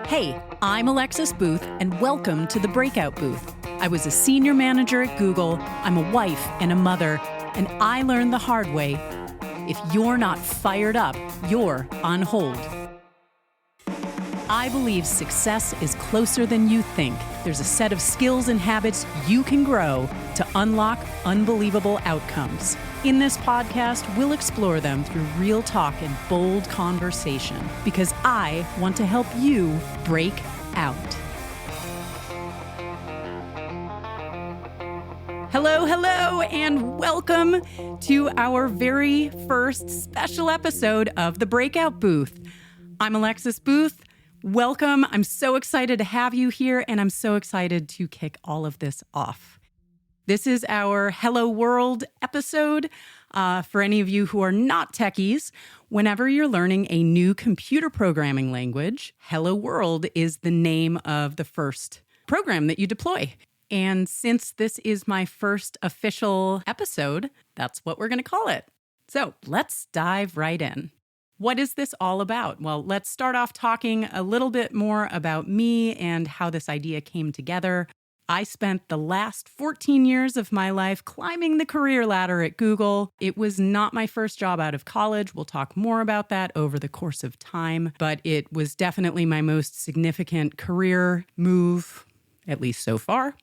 Hey, I'm Alexis Booth, and welcome to the Breakout Booth. I was a senior manager at Google, I'm a wife and a mother, and I learned the hard way. If you're not fired up, you're on hold. I believe success is closer than you think. There's a set of skills and habits you can grow to unlock unbelievable outcomes. In this podcast, we'll explore them through real talk and bold conversation because I want to help you break out. Hello, and welcome to our very first special episode of the Breakout Booth. I'm Alexis Booth. Welcome. I'm so excited to have you here, and I'm so excited to kick all of this off. This is our Hello World episode. For any of you who are not techies, whenever you're learning a new computer programming language, Hello World is the name of the first program that you deploy. And since this is my first official episode, that's what we're going to call it. So let's dive right in. What is this all about? Well, let's start off talking a little bit more about me and how this idea came together. I spent the last 14 years of my life climbing the career ladder at Google. It was not my first job out of college. We'll talk more about that over the course of time, but it was definitely my most significant career move, at least so far.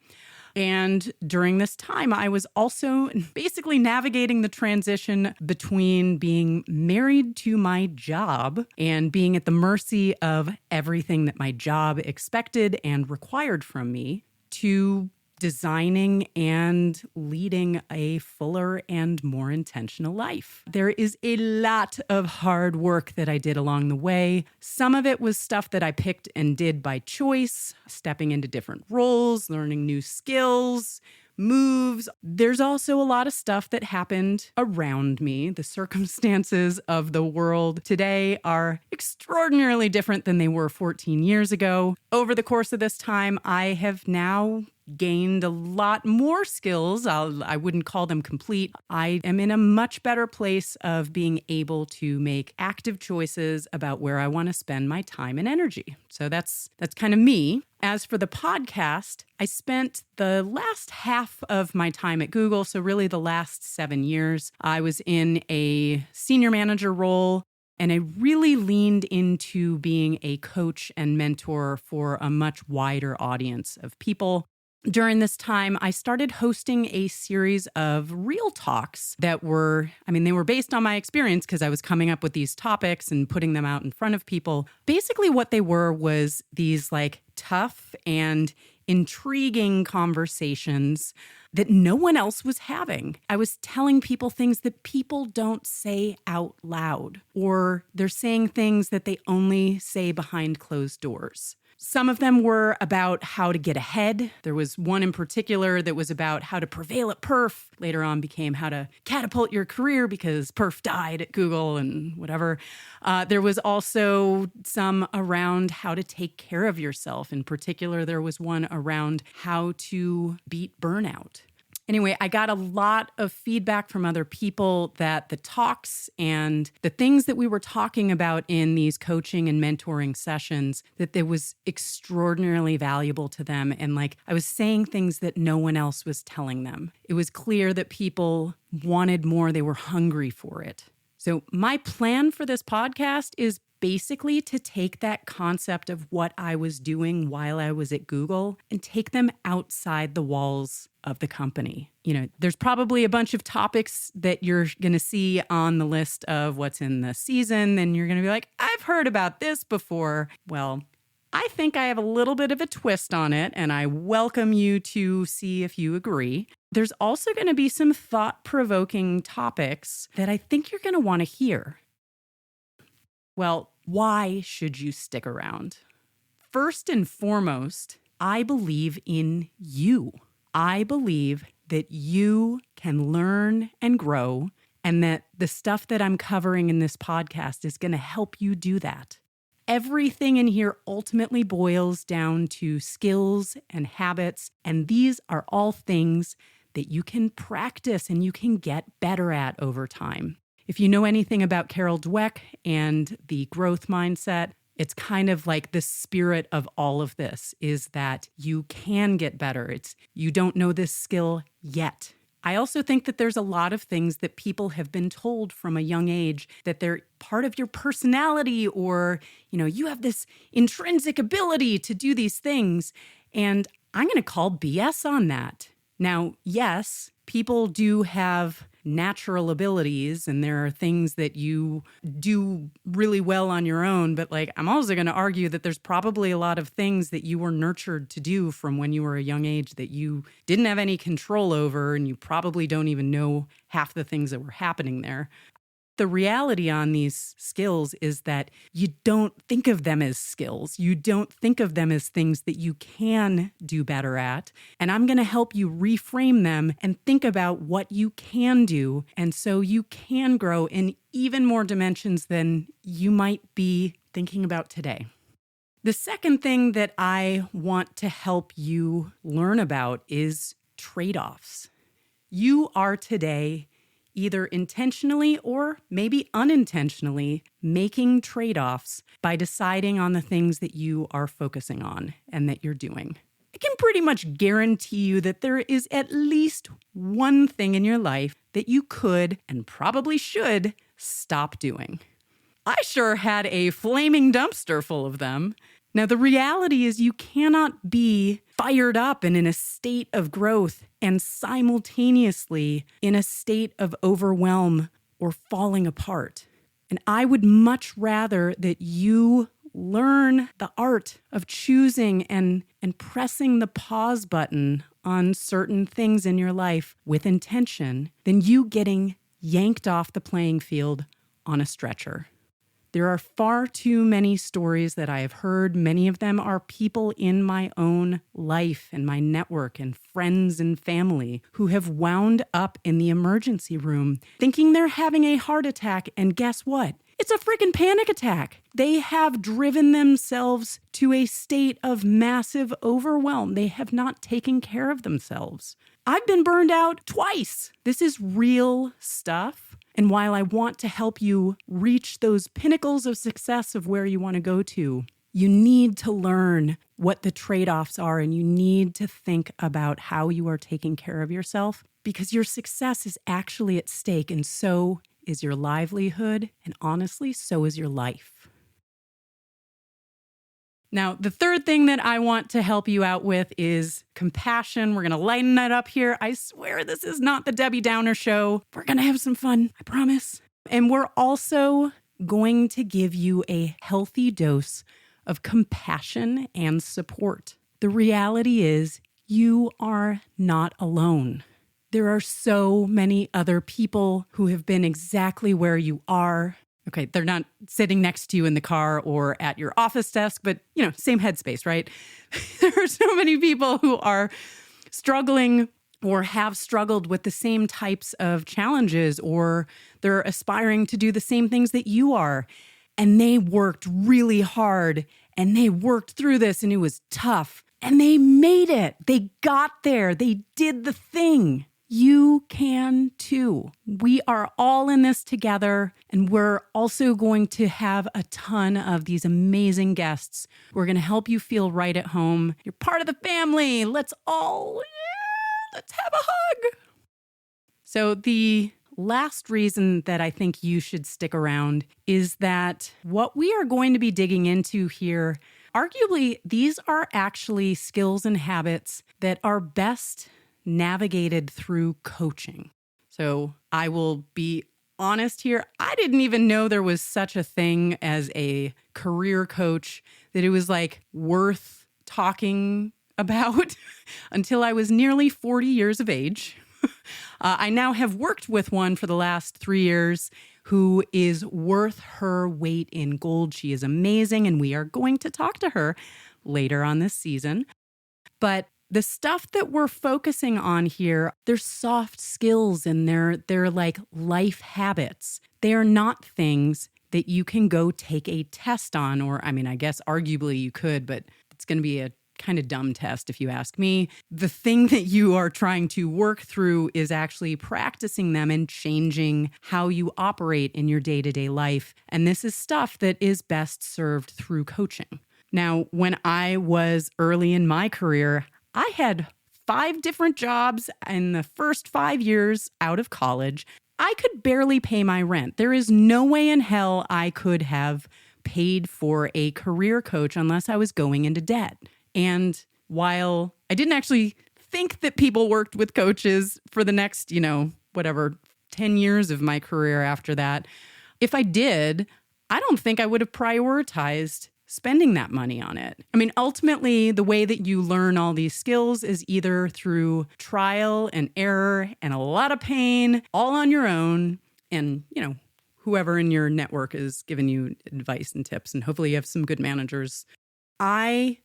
And during this time, I was also basically navigating the transition between being married to my job and being at the mercy of everything that my job expected and required from me to designing and leading a fuller and more intentional life. There is a lot of hard work that I did along the way. Some of it was stuff that I picked and did by choice, stepping into different roles, learning new skills, moves. There's also a lot of stuff that happened around me. The circumstances of the world today are extraordinarily different than they were 14 years ago. Over the course of this time, I have now gained a lot more skills. I wouldn't call them complete. I am in a much better place of being able to make active choices about where I want to spend my time and energy. So that's kind of me. As for the podcast, I spent the last half of my time at Google, so really the last 7 years, I was in a senior manager role. And I really leaned into being a coach and mentor for a much wider audience of people. During this time, I started hosting a series of real talks that were based on my experience because I was coming up with these topics and putting them out in front of people. Basically, what they were was these tough and intriguing conversations that no one else was having. I was telling people things that people don't say out loud, or they're saying things that they only say behind closed doors. Some of them were about how to get ahead. There was one in particular that was about how to prevail at perf. Later on became how to catapult your career because perf died at Google and whatever. There was also some around how to take care of yourself. In particular, there was one around how to beat burnout. Anyway, I got a lot of feedback from other people that the talks and the things that we were talking about in these coaching and mentoring sessions, that it was extraordinarily valuable to them. And I was saying things that no one else was telling them. It was clear that people wanted more. They were hungry for it. So my plan for this podcast is basically to take that concept of what I was doing while I was at Google and take them outside the walls of the company. There's probably a bunch of topics that you're going to see on the list of what's in the season, and you're going to be like, I've heard about this before. Well, I think I have a little bit of a twist on it, and I welcome you to see if you agree. There's also going to be some thought-provoking topics that I think you're going to want to hear. Well, why should you stick around? First and foremost, I believe in you. I believe that you can learn and grow, and that the stuff that I'm covering in this podcast is going to help you do that. Everything in here ultimately boils down to skills and habits, and these are all things that you can practice and you can get better at over time. If you know anything about Carol Dweck and the growth mindset, it's kind of like the spirit of all of this is that you can get better. It's you don't know this skill yet. I also think that there's a lot of things that people have been told from a young age that they're part of your personality or, you have this intrinsic ability to do these things. And I'm going to call BS on that. Now, yes, people do have natural abilities and there are things that you do really well on your own. But I'm also going to argue that there's probably a lot of things that you were nurtured to do from when you were a young age that you didn't have any control over, and you probably don't even know half the things that were happening there. The reality on these skills is that you don't think of them as skills. You don't think of them as things that you can do better at. And I'm going to help you reframe them and think about what you can do. And so you can grow in even more dimensions than you might be thinking about today. The second thing that I want to help you learn about is trade-offs. You are today either intentionally or maybe unintentionally making trade-offs by deciding on the things that you are focusing on and that you're doing. I can pretty much guarantee you that there is at least one thing in your life that you could and probably should stop doing. I sure had a flaming dumpster full of them. Now, the reality is you cannot be fired up and in a state of growth and simultaneously in a state of overwhelm or falling apart. And I would much rather that you learn the art of choosing and pressing the pause button on certain things in your life with intention than you getting yanked off the playing field on a stretcher. There are far too many stories that I have heard. Many of them are people in my own life and my network and friends and family who have wound up in the emergency room thinking they're having a heart attack. And guess what? It's a freaking panic attack. They have driven themselves to a state of massive overwhelm. They have not taken care of themselves. I've been burned out twice. This is real stuff. And while I want to help you reach those pinnacles of success of where you want to go to, you need to learn what the trade-offs are, and you need to think about how you are taking care of yourself, because your success is actually at stake, and so is your livelihood, and honestly, so is your life. Now, the third thing that I want to help you out with is compassion. We're going to lighten that up here. I swear this is not the Debbie Downer show. We're going to have some fun, I promise. And we're also going to give you a healthy dose of compassion and support. The reality is you are not alone. There are so many other people who have been exactly where you are. Okay, they're not sitting next to you in the car or at your office desk, but, same headspace, right? There are so many people who are struggling or have struggled with the same types of challenges, or they're aspiring to do the same things that you are. And they worked really hard and they worked through this and it was tough and they made it. They got there. They did the thing. You can too. We are all in this together, and we're also going to have a ton of these amazing guests who are going to help you feel right at home. You're part of the family. Let's have a hug. So the last reason that I think you should stick around is that what we are going to be digging into here, arguably, these are actually skills and habits that are best navigated through coaching. So I will be honest here. I didn't even know there was such a thing as a career coach, that it was worth talking about until I was nearly 40 years of age. I now have worked with one for the last 3 years who is worth her weight in gold. She is amazing, and we are going to talk to her later on this season. But the stuff that we're focusing on here, they're soft skills and they're like life habits. They are not things that you can go take a test on, or I guess arguably you could, but it's going to be a kind of dumb test, if you ask me. The thing that you are trying to work through is actually practicing them and changing how you operate in your day-to-day life. And this is stuff that is best served through coaching. Now, when I was early in my career, I had 5 different jobs in the first 5 years out of college. I could barely pay my rent. There is no way in hell I could have paid for a career coach unless I was going into debt. And while I didn't actually think that people worked with coaches for the next, 10 years of my career after that, if I did, I don't think I would have prioritized spending that money on it. I mean, ultimately, the way that you learn all these skills is either through trial and error and a lot of pain, all on your own, and, whoever in your network is giving you advice and tips, and hopefully you have some good managers. I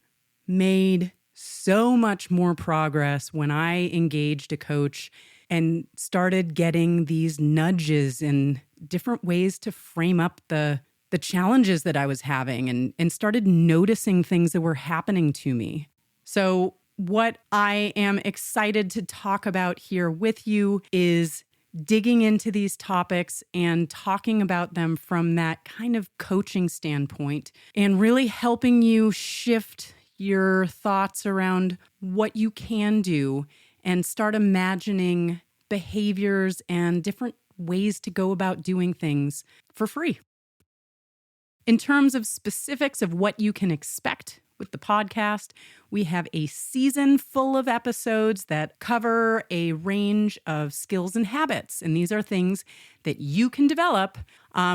made so much more progress when I engaged a coach and started getting these nudges and different ways to frame up the challenges that I was having and started noticing things that were happening to me. So what I am excited to talk about here with you is digging into these topics and talking about them from that kind of coaching standpoint and really helping you shift your thoughts around what you can do and start imagining behaviors and different ways to go about doing things for free. In terms of specifics of what you can expect with the podcast, we have a season full of episodes that cover a range of skills and habits, and these are things that you can develop.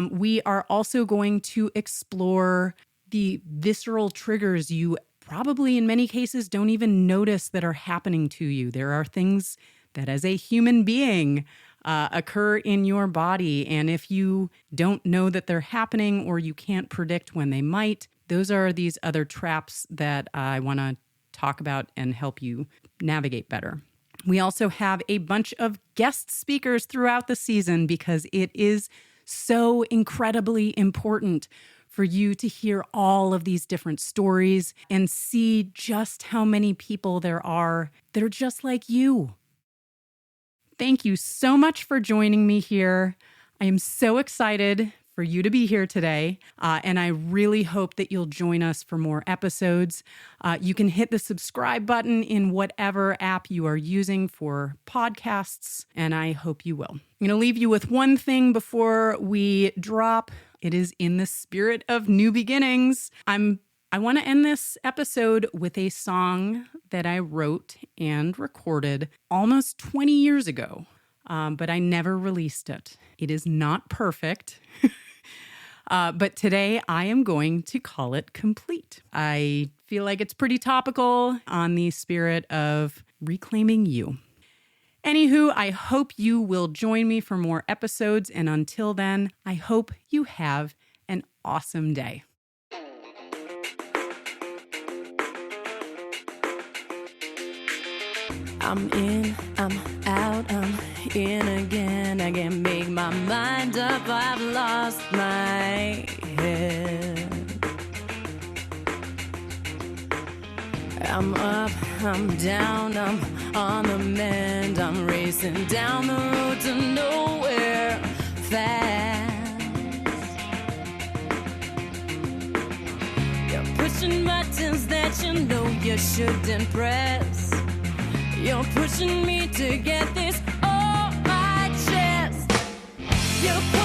We are also going to explore the visceral triggers you probably in many cases don't even notice that are happening to you. There are things that as a human being occur in your body. And if you don't know that they're happening or you can't predict when they might, those are these other traps that I want to talk about and help you navigate better. We also have a bunch of guest speakers throughout the season because it is so incredibly important for you to hear all of these different stories and see just how many people there are that are just like you. Thank you so much for joining me here. I am so excited for you to be here today, and I really hope that you'll join us for more episodes. You can hit the subscribe button in whatever app you are using for podcasts, and I hope you will. I'm going to leave you with one thing before we drop. It is in the spirit of new beginnings. I want to end this episode with a song that I wrote and recorded almost 20 years ago, but I never released it. It is not perfect, but today I am going to call it complete. I feel like it's pretty topical on the spirit of reclaiming you. Anywho, I hope you will join me for more episodes, and until then, I hope you have an awesome day. I'm in, I'm out, I'm in again. I can't make my mind up, I've lost my head. I'm up, I'm down, I'm on the mend. I'm racing down the road to nowhere fast. You're pushing buttons that you know you shouldn't press. You're pushing me to get this off my chest. You're